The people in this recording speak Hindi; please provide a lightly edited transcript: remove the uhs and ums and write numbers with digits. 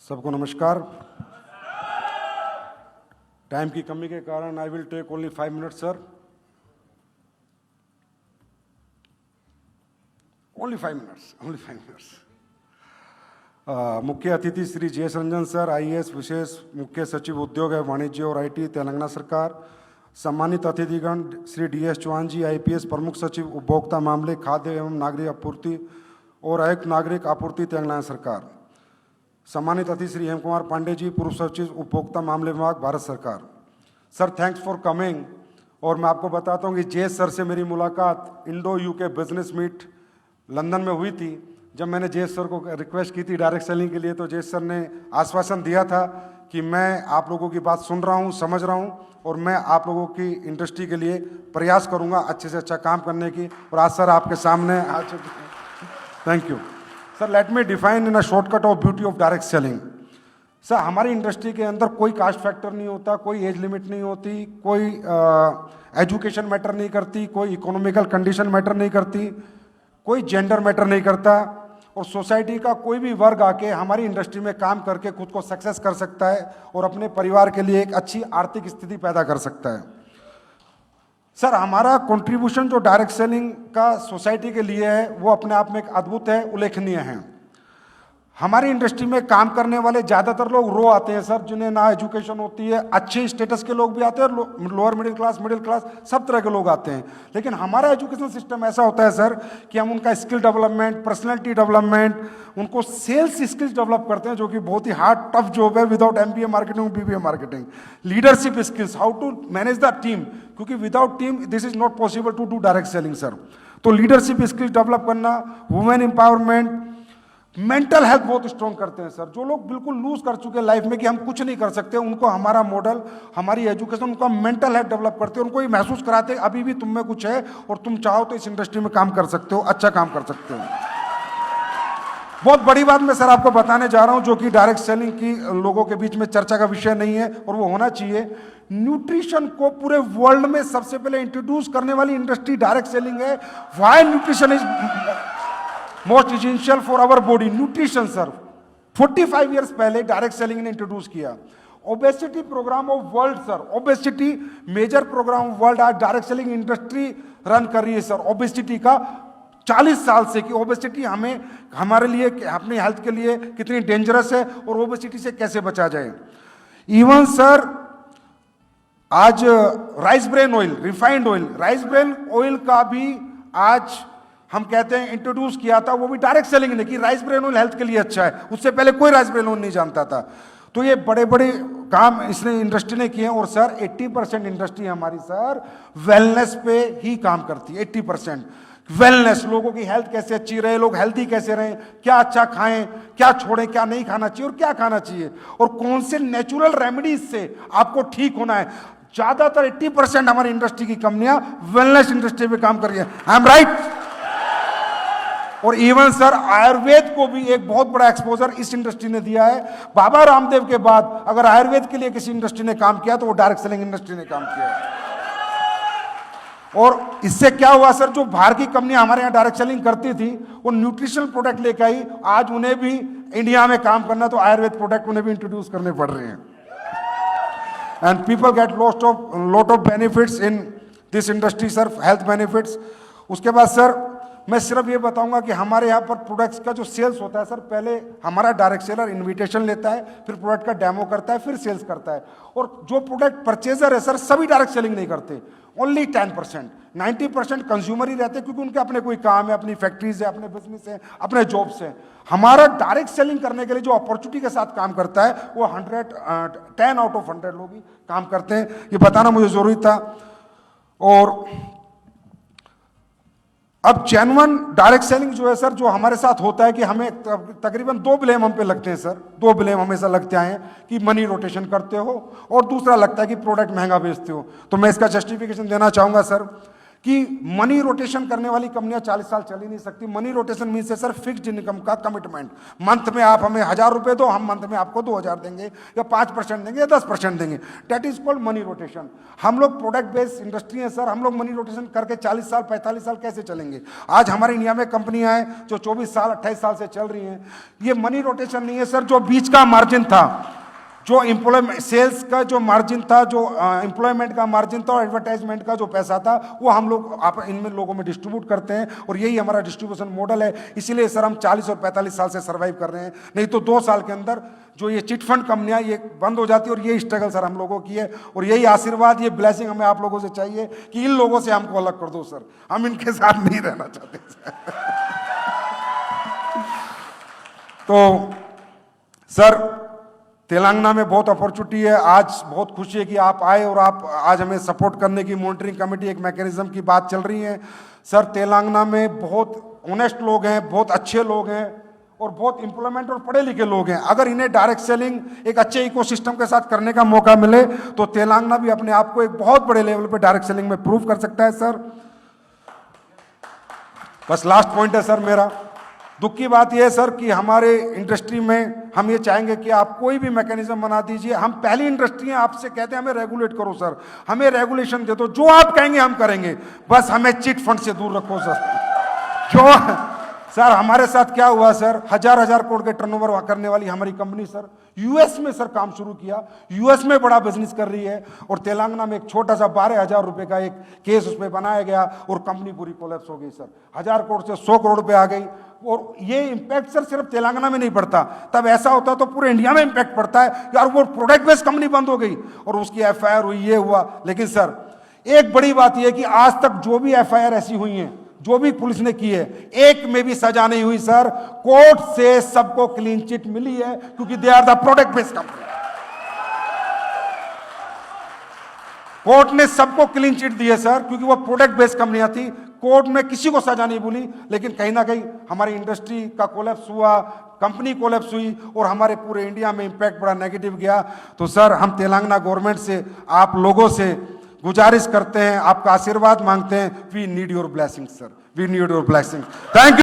सबको नमस्कार। टाइम की कमी के कारण I will take only 5 minutes sir, only 5 minutes. मुख्य अतिथि Shri JS Ranjan sir, IAS विशेष मुख्य सचिव उद्योग एवं वाणिज्य और आईटी तेलंगाना सरकार। सम्मानित अतिथिगण श्री डीएस चौहान जी, आईपीएस प्रमुख सचिव उपभोक्ता मामले, खाद्य एवं नागरिक आपूर्ति और आयुक्त नागरिक आपूर्ति तेलंगाना सरकार। सम्मानित अतिथि श्री हेम कुमार पांडे जी, पूर्व सचिव उपभोक्ता मामले विभाग, भारत सरकार। Sir thanks for coming. और मैं आपको बताता हूँ कि जेएस सर से मेरी मुलाकात Indo UK business meet London में हुई थी। जब मैंने जेएस सर को रिक्वेस्ट की थी डायरेक्ट सेलिंग के लिए, तो जेएस सर ने आश्वासन दिया था कि मैं आप लोगों की बात सुन रहा हूँ, समझ रहा हूँ और मैं आप लोगों की इंडस्ट्री के लिए प्रयास करूँगा अच्छे से अच्छा काम करने की। और आज सर आपके सामने आ चुके हैं। Thank you sir. Let me define in a shortcut of beauty of direct selling. Sir हमारी इंडस्ट्री के अंदर कोई कास्ट फैक्टर नहीं होता, कोई एज लिमिट नहीं होती, कोई एजुकेशन मैटर नहीं करती, कोई इकोनॉमिकल कंडीशन मैटर नहीं करती, कोई जेंडर मैटर नहीं करता। और सोसाइटी का कोई भी वर्ग आके हमारी इंडस्ट्री में काम करके खुद को सक्सेस कर सकता है और अपने परिवार के लिए एक अच्छी आर्थिक स्थिति पैदा कर सकता है। सर हमारा कंट्रीब्यूशन जो डायरेक्ट सेलिंग का सोसाइटी के लिए है वो अपने आप में एक अद्भुत है, उल्लेखनीय है। हमारी इंडस्ट्री में काम करने वाले ज़्यादातर लोग रो आते हैं सर, जिन्हें ना एजुकेशन होती है। अच्छे स्टेटस के लोग भी आते हैं, लोअर मिडिल क्लास, सब तरह के लोग आते हैं। लेकिन हमारा एजुकेशन सिस्टम ऐसा होता है सर कि हम उनका स्किल डेवलपमेंट, पर्सनैलिटी डेवलपमेंट, उनको सेल्स स्किल्स डेवलप करते हैं, जो कि बहुत ही हार्ड टफ जॉब है without MBA marketing, BBA marketing. Leadership skills, how to manage the team, क्योंकि without team this is not possible to do direct selling sir. तो लीडरशिप स्किल्स डेवलप करना, वुमेन एम्पावरमेंट, मेंटल हेल्थ बहुत स्ट्रॉन्ग करते हैं सर। जो लोग बिल्कुल लूज कर चुके हैं लाइफ में कि हम कुछ नहीं कर सकते, उनको हमारा मॉडल, हमारी एजुकेशन, उनका मेंटल हेल्थ डेवलप करते हैं, उनको ये महसूस कराते हैं अभी भी तुम में कुछ है और तुम चाहो तो इस इंडस्ट्री में काम कर सकते हो, अच्छा काम कर सकते हो। बहुत बड़ी बात मैं सर आपको बताने जा रहा हूं, जो कि डायरेक्ट सेलिंग की लोगों के बीच में चर्चा का विषय नहीं है और वो होना चाहिए। न्यूट्रिशन को पूरे वर्ल्ड में सबसे पहले इंट्रोड्यूस करने वाली इंडस्ट्री डायरेक्ट सेलिंग है। Why nutrition is most essential for our body. Nutrition sir 45 years पहले डायरेक्ट सेलिंग ने इंट्रोड्यूस किया। Obesity programme of world sir, obesity major programme of world आज डायरेक्ट सेलिंग इंडस्ट्री रन कर रही है सर। ओबेसिटी का 40 साल से कि ओबेसिटी हमें, हमारे लिए, अपनी हेल्थ के लिए कितनी डेंजरस है और ओबेसिटी से कैसे बचा जाए। इवन सर आज rice bran oil, refined oil, rice bran oil का भी आज हम कहते हैं इंट्रोड्यूस किया था, वो भी डायरेक्ट सेलिंग ने कि राइस ब्रेन ऑयल हेल्थ के लिए अच्छा है। उससे पहले कोई राइस ब्रेन ऑयल नहीं जानता था। तो ये बड़े बड़े काम इसने इंडस्ट्री ने किए। और सर 80% इंडस्ट्री हमारी सर वेलनेस पे ही काम करती है। 80% वेलनेस, लोगों की हेल्थ कैसे अच्छी रहे, लोग हेल्दी कैसे रहें, क्या अच्छा खाएं, क्या छोड़ें, क्या नहीं खाना चाहिए और क्या खाना चाहिए, और कौन से नेचुरल रेमेडीज से आपको ठीक होना है। ज्यादातर 80% हमारी इंडस्ट्री की कंपनियां वेलनेस इंडस्ट्री में काम कर रही है। I am right. और इवन सर आयुर्वेद को भी एक बहुत बड़ा एक्सपोजर इस इंडस्ट्री ने दिया है। बाबा रामदेव के बाद अगर आयुर्वेद के लिए किसी इंडस्ट्री ने काम किया तो वो डायरेक्ट सेलिंग इंडस्ट्री ने काम किया है। और इससे क्या हुआ सर, जो बाहर की कंपनियां हमारे यहाँ डायरेक्ट सेलिंग करती थी वो न्यूट्रिशनल प्रोडक्ट लेकर आई, आज उन्हें भी इंडिया में काम करना तो आयुर्वेद प्रोडक्ट उन्हें भी इंट्रोड्यूस करने पड़ रहे हैं। And people get lot of benefits in this industry sir, health benefits. उसके बाद सर मैं सिर्फ ये बताऊंगा कि हमारे यहाँ पर प्रोडक्ट्स का जो सेल्स होता है सर, पहले हमारा डायरेक्ट सेलर इनविटेशन लेता है, फिर प्रोडक्ट का डेमो करता है, फिर सेल्स करता है। और जो प्रोडक्ट परचेजर है सर, सभी डायरेक्ट सेलिंग नहीं करते, ओनली 10%, 90% कंज्यूमर ही रहते हैं, क्योंकि उनके अपने कोई काम है, अपनी फैक्ट्रीज है, अपने बिजनेस है, अपने जॉब्स हैं। हमारा डायरेक्ट सेलिंग करने के लिए जो अपॉर्चुनिटी के साथ काम करता है वो 10 आउट ऑफ 100 लोग ही काम करते हैं। ये बताना मुझे जरूरी था। और अब जेन्युइन डायरेक्ट सेलिंग जो है सर, जो हमारे साथ होता है कि हमें तकरीबन 2 ब्लेम हम पे लगते हैं सर। 2 ब्लेम हमेशा लगते आए हैं कि मनी रोटेशन करते हो और दूसरा लगता है कि प्रोडक्ट महंगा बेचते हो। तो मैं इसका जस्टिफिकेशन देना चाहूंगा सर कि मनी रोटेशन करने वाली कंपनियां 40 साल चल ही नहीं सकती। मनी रोटेशन मीन से सर फिक्स्ड इनकम का कमिटमेंट। मंथ में आप हमें 1000 रुपए दो, हम मंथ में आपको 2000 देंगे या 5% देंगे या 10% देंगे। That is called money rotation. हम लोग प्रोडक्ट बेस्ड इंडस्ट्री है सर, हम लोग मनी रोटेशन करके 40 साल 45 साल कैसे चलेंगे? आज हमारे इंडिया में कंपनियां हैं जो 24 साल 28 साल से चल रही हैं। ये मनी रोटेशन नहीं है सर। जो बीच का मार्जिन था, जो एम्प्लॉयमेंट सेल्स का जो मार्जिन था, जो एम्प्लॉयमेंट का मार्जिन था और एडवर्टाइजमेंट का जो पैसा था, वो हम लोग आप इनमें लोगों में डिस्ट्रीब्यूट करते हैं और यही हमारा डिस्ट्रीब्यूशन मॉडल है। इसीलिए सर हम 40 और 45 साल से सर्वाइव कर रहे हैं। नहीं तो 2 साल के अंदर जो ये चिट फंड कंपनियां ये बंद हो जाती है। और ये स्ट्रगल सर हम लोगों की है और यही आशीर्वाद, ये ब्लेसिंग हमें आप लोगों से चाहिए कि इन लोगों से हमको अलग कर दो सर। हम इनके साथ नहीं रहना चाहते तो सर तेलंगाना में बहुत अपॉर्चुनिटी है। आज बहुत खुशी है कि आप आए और आप आज हमें सपोर्ट करने की मॉनिटरिंग कमेटी एक मैकेनिज्म की बात चल रही है। सर तेलंगाना में बहुत ऑनेस्ट लोग हैं, बहुत अच्छे लोग हैं और बहुत एम्प्लॉयमेंट और पढ़े लिखे लोग हैं। अगर इन्हें डायरेक्ट सेलिंग एक अच्छे इकोसिस्टम के साथ करने का मौका मिले तो तेलंगाना भी अपने आप को एक बहुत बड़े लेवल पे डायरेक्ट सेलिंग में प्रूव कर सकता है सर। बस लास्ट पॉइंट है सर मेरा। दुख की बात यह है सर कि हमारे इंडस्ट्री में हम ये चाहेंगे कि आप कोई भी मैकेनिज्म बना दीजिए। हम पहली इंडस्ट्री हैं, आपसे कहते हैं हमें रेगुलेट करो सर, हमें रेगुलेशन दे दो, जो आप कहेंगे हम करेंगे, बस हमें चिट फंड से दूर रखो सर। जो सर हमारे साथ क्या हुआ सर, हजार करोड़ के टर्नओवर करने वाली हमारी कंपनी सर यूएस में सर काम शुरू किया, यूएस में बड़ा बिजनेस कर रही है और तेलंगाना में एक छोटा सा 12,000 रुपए का एक केस उसमें बनाया गया और कंपनी पूरी कोलैप्स हो गई सर। 1000 करोड़ से 100 करोड़ पे आ गई। और ये इंपैक्ट सर सिर्फ तेलंगाना में नहीं पड़ता, तब ऐसा होता तो पूरे इंडिया में इंपैक्ट पड़ता है यार। वो प्रोडक्ट बेस्ड कंपनी बंद हो गई और उसकी एफआईआर हुई, ये हुआ। लेकिन सर एक बड़ी बात यह कि आज तक जो भी एफआईआर ऐसी हुई है, जो भी पुलिस ने की है, एक में भी सजा नहीं हुई सर। कोर्ट से सबको क्लीन चिट मिली है क्योंकि they are the product based company. Court ने सबको क्लीन चिट दी है सर क्योंकि वो प्रोडक्ट बेस्ड कंपनियां थी। कोर्ट में किसी को सजा नहीं बोली। लेकिन कहीं ना कहीं हमारी इंडस्ट्री का कोलैप्स हुआ, कंपनी कोलैप्स हुई और हमारे पूरे इंडिया में इंपैक्ट बड़ा नेगेटिव गया। तो सर हम तेलंगाना गवर्नमेंट से, आप लोगों से गुजारिश करते हैं, आपका आशीर्वाद मांगते हैं। We need your blessing sir, we need your blessing. Thank you.